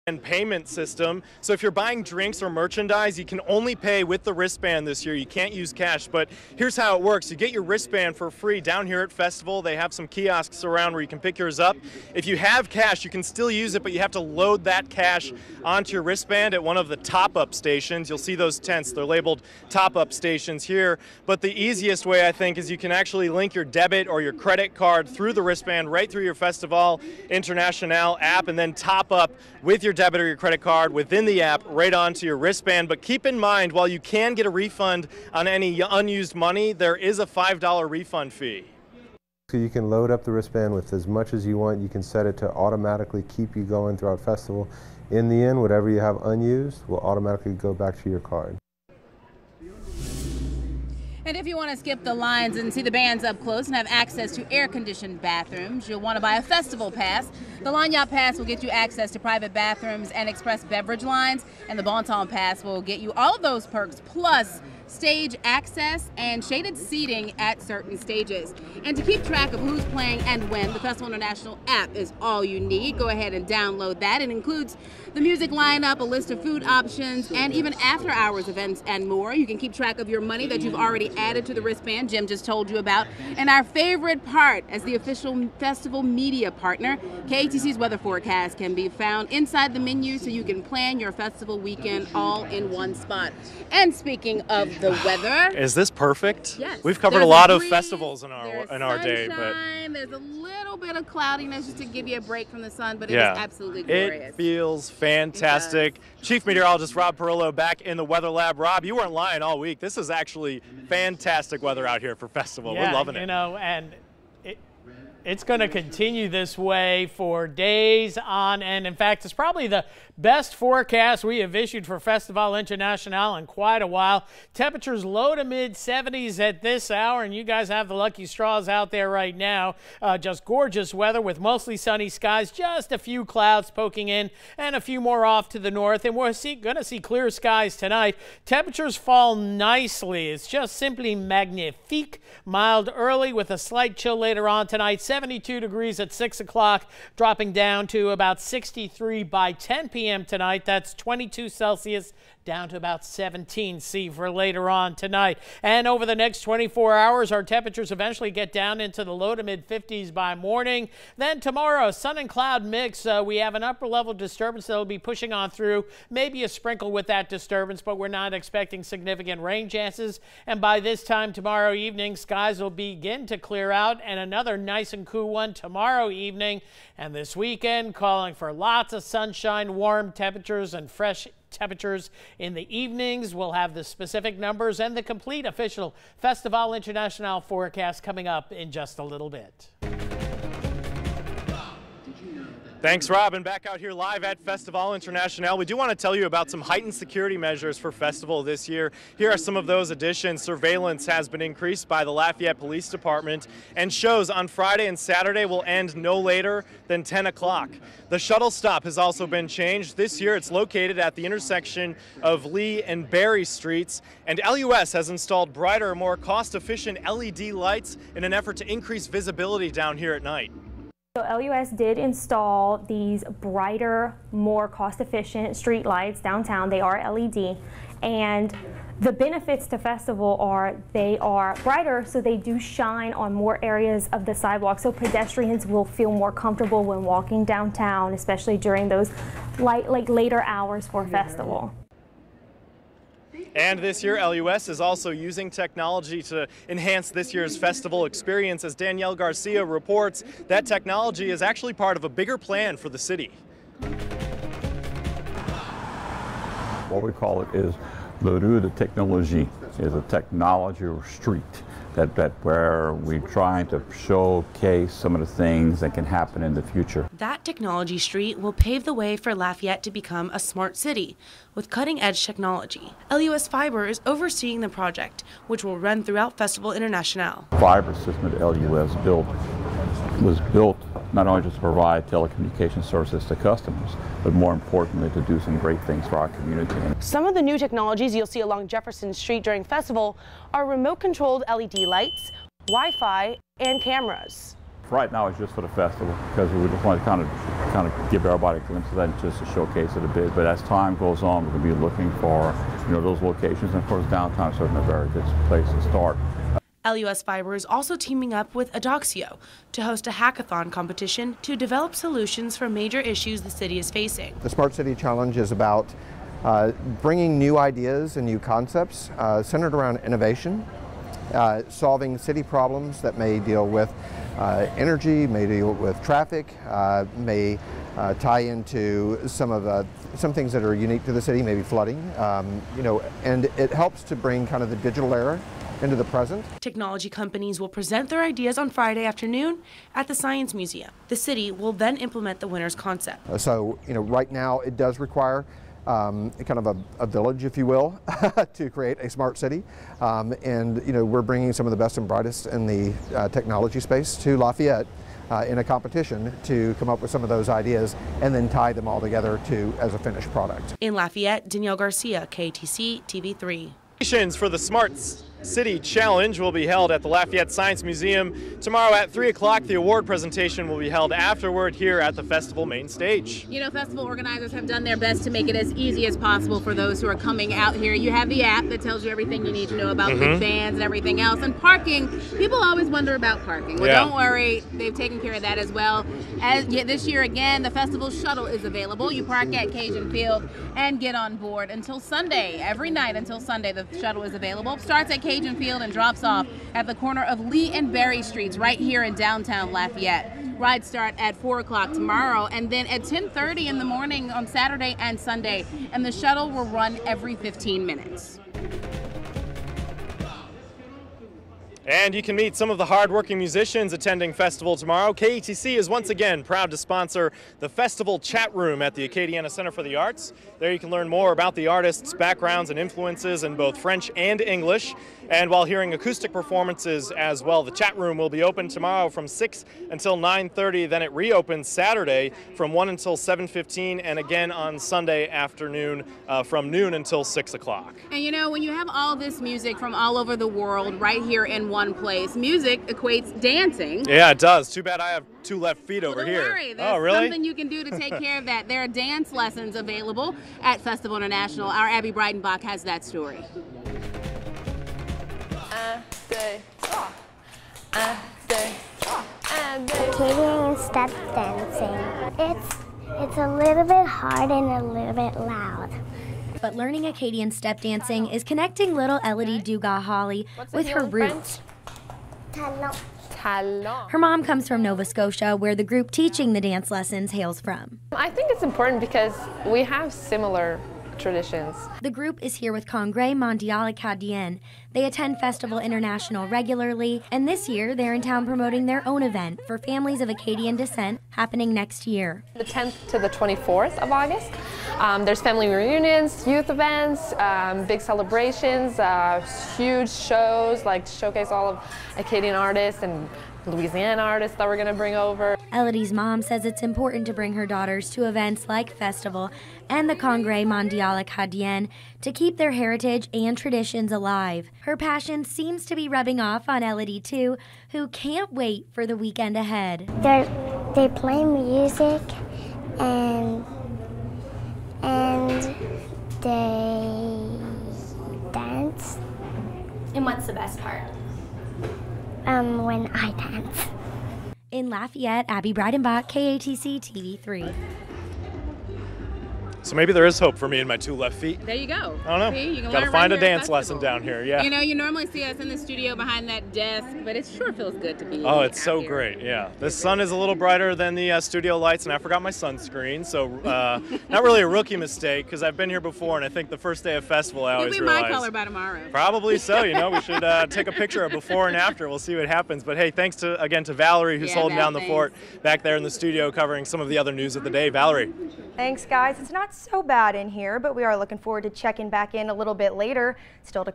and payment system. So if you're buying drinks or merchandise, you can only pay with the wristband this year. You can't use cash, but here's how it works. You get your wristband for free down here at Festival. They have some kiosks around where you can pick yours up. If you have cash, you can still use it, but you have to load that cash onto your wristband at one of the top-up stations. You'll see those tents. They're labeled top-up stations here. But the easiest way, I think, is you can actually link your debit or your credit card through the wristband right through your Festival International app and then top up with your debit or your credit card within the app right onto your wristband. But keep in mind, while you can get a refund on any unused money, there is a $5 refund fee. So you can load up the wristband with as much as you want. You can set it to automatically keep you going throughout Festival. In the end, whatever you have unused will automatically go back to your card. And if you want to skip the lines and see the bands up close and have access to air-conditioned bathrooms, you'll want to buy a Festival Pass. The Lagniappe Pass will get you access to private bathrooms and express beverage lines, and the Bon Temps Pass will get you all of those perks, plus stage access and shaded seating at certain stages. And to keep track of who's playing and when, the Festival International app is all you need. Go ahead and download that. It includes the music lineup, a list of food options, and even after-hours events and more. You can keep track of your money that you've already added to the wristband Jim just told you about. And our favorite part, as the official festival media partner, KATC's weather forecast can be found inside the menu so you can plan your festival weekend all in one spot. And speaking of the weather. Is this perfect? Yes. We've covered a lot of festivals in our day, but there's a little bit of cloudiness just to give you a break from the sun, but it is absolutely glorious. It feels fantastic. Chief Meteorologist Rob Perillo back in the Weather Lab. Rob, you weren't lying all week. This is actually fantastic weather out here for Festival. Yeah, we're loving it. You know, and it's going to continue this way for days on end. In fact, it's probably the best forecast we have issued for Festival International in quite a while. Temperatures low to mid 70s at this hour, and you guys have the lucky straws out there right now. Just gorgeous weather with mostly sunny skies, just a few clouds poking in and a few more off to the north. And we're going to see clear skies tonight. Temperatures fall nicely. It's just simply magnifique. Mild early with a slight chill later on tonight. 72 degrees at 6 o'clock, dropping down to about 63 by 10 p.m. tonight. That's 22 Celsius, down to about 17 C for later on tonight. And over the next 24 hours, our temperatures eventually get down into the low to mid 50s by morning. Then tomorrow, sun and cloud mix. We have an upper level disturbance that will be pushing on through, maybe a sprinkle with that disturbance, but we're not expecting significant rain chances. And by this time tomorrow evening, skies will begin to clear out, and another nice and cool one tomorrow evening. And this weekend, calling for lots of sunshine, warm temperatures, and fresh temperatures in the evenings. We'll have the specific numbers and the complete official Festival International forecast coming up in just a little bit. Thanks, Rob. And back out here live at Festival International, we do want to tell you about some heightened security measures for Festival this year. Here are some of those additions. Surveillance has been increased by the Lafayette Police Department, and shows on Friday and Saturday will end no later than 10 o'clock. The shuttle stop has also been changed. This year it's located at the intersection of Lee and Berry Streets, and LUS has installed brighter, more cost-efficient LED lights in an effort to increase visibility down here at night. So LUS did install these brighter, more cost-efficient street lights downtown. They are LED, and the benefits to Festival are they are brighter, so they do shine on more areas of the sidewalk, so pedestrians will feel more comfortable when walking downtown, especially during those later hours for Festival. And this year, LUS is also using technology to enhance this year's festival experience. As Danielle Garcia reports, that technology is actually part of a bigger plan for the city. What we call it is le rue de technologie, is a technology street that where we're trying to showcase some of the things that can happen in the future. That technology street will pave the way for Lafayette to become a smart city with cutting-edge technology. LUS Fiber is overseeing the project, which will run throughout Festival International. Fiber system that LUS built was built not only to provide telecommunication services to customers, but more importantly to do some great things for our community. Some of the new technologies you'll see along Jefferson Street during Festival are remote-controlled LED lights, Wi-Fi, and cameras. Right now it's just for the festival because we just want to kind of give everybody a glimpse of that and just to showcase it a bit. But as time goes on, we're going to be looking for, you know, those locations. And of course, downtown is certainly a very good place to start. LUS Fiber is also teaming up with Adoxio to host a hackathon competition to develop solutions for major issues the city is facing. The Smart City Challenge is about bringing new ideas and new concepts centered around innovation, solving city problems that may deal with energy, may deal with traffic, may tie into some things that are unique to the city, maybe flooding, you know, and it helps to bring kind of the digital era into the present. Technology companies will present their ideas on Friday afternoon at the Science Museum. The city will then implement the winner's concept. So, you know, right now it does require kind of a village, if you will, to create a smart city. And, you know, we're bringing some of the best and brightest in the technology space to Lafayette in a competition to come up with some of those ideas and then tie them all together as a finished product. In Lafayette, Danielle Garcia, KATC TV3. For the Smart City Challenge will be held at the Lafayette Science Museum tomorrow at 3 o'clock. The award presentation will be held afterward here at the festival main stage. You know, festival organizers have done their best to make it as easy as possible for those who are coming out here. You have the app that tells you everything you need to know about the bands and everything else. And parking, people always wonder about parking. Well, don't worry, they've taken care of that as well. This year again, the festival shuttle is available. You park at Acadian Field and get on board until Sunday. Every night until Sunday, the shuttle is available. Starts at Acadian Field and drops off at the corner of Lee and Berry Streets right here in downtown Lafayette. Rides start at 4 o'clock tomorrow and then at 10:30 in the morning on Saturday and Sunday. And the shuttle will run every 15 minutes. And you can meet some of the hard-working musicians attending festival tomorrow. KATC is once again proud to sponsor the festival chat room at the Acadiana Center for the Arts. There you can learn more about the artists' backgrounds and influences in both French and English. And while hearing acoustic performances as well, the chat room will be open tomorrow from 6 until 9:30. Then it reopens Saturday from 1 until 7:15, and again on Sunday afternoon from noon until 6 o'clock. And you know, when you have all this music from all over the world right here in one place, music equates dancing. Yeah, it does. Too bad I have two left feet over here. Don't worry, there's something you can do to take care of that. There are dance lessons available at Festival International. Our Abby Breitenbach has that story. Acadian step dancing. It's a little bit hard and a little bit loud. But learning Acadian step dancing is connecting little Elodie Dugas-Holly with her roots. Her mom comes from Nova Scotia, where the group teaching the dance lessons hails from. I think it's important because we have similar traditions. The group is here with Congrès Mondial Acadien. They attend Festival International regularly, and this year they're in town promoting their own event for families of Acadian descent happening next year. The 10th to the 24th of August. There's family reunions, youth events, big celebrations, huge shows, like showcase all of Acadian artists and Louisiana artists that we're going to bring over. Elodie's mom says it's important to bring her daughters to events like Festival and the Congrès Mondial Acadien to keep their heritage and traditions alive. Her passion seems to be rubbing off on Elodie too, who can't wait for the weekend ahead. They play music and they dance. And what's the best part? When I dance. In Lafayette, Abby Breitenbach, KATC TV3. So maybe there is hope for me and my two left feet. There you go. I don't know. See, you can gotta find a dance lesson down here, yeah. You know, you normally see us in the studio behind that desk, but it sure feels good to be Oh, it's so here. great, yeah. The sun is a little brighter than the studio lights, and I forgot my sunscreen, so not really a rookie mistake, because I've been here before, and I think the first day of festival I always realize. It'll be my color by tomorrow. Probably so, you know. We should take a picture of before and after. We'll see what happens. But hey, thanks again to Valerie, who's holding down the fort back there in the studio, covering some of the other news of the day. Valerie. Thanks, guys. It's not so bad in here, but we are looking forward to checking back in a little bit later. Still to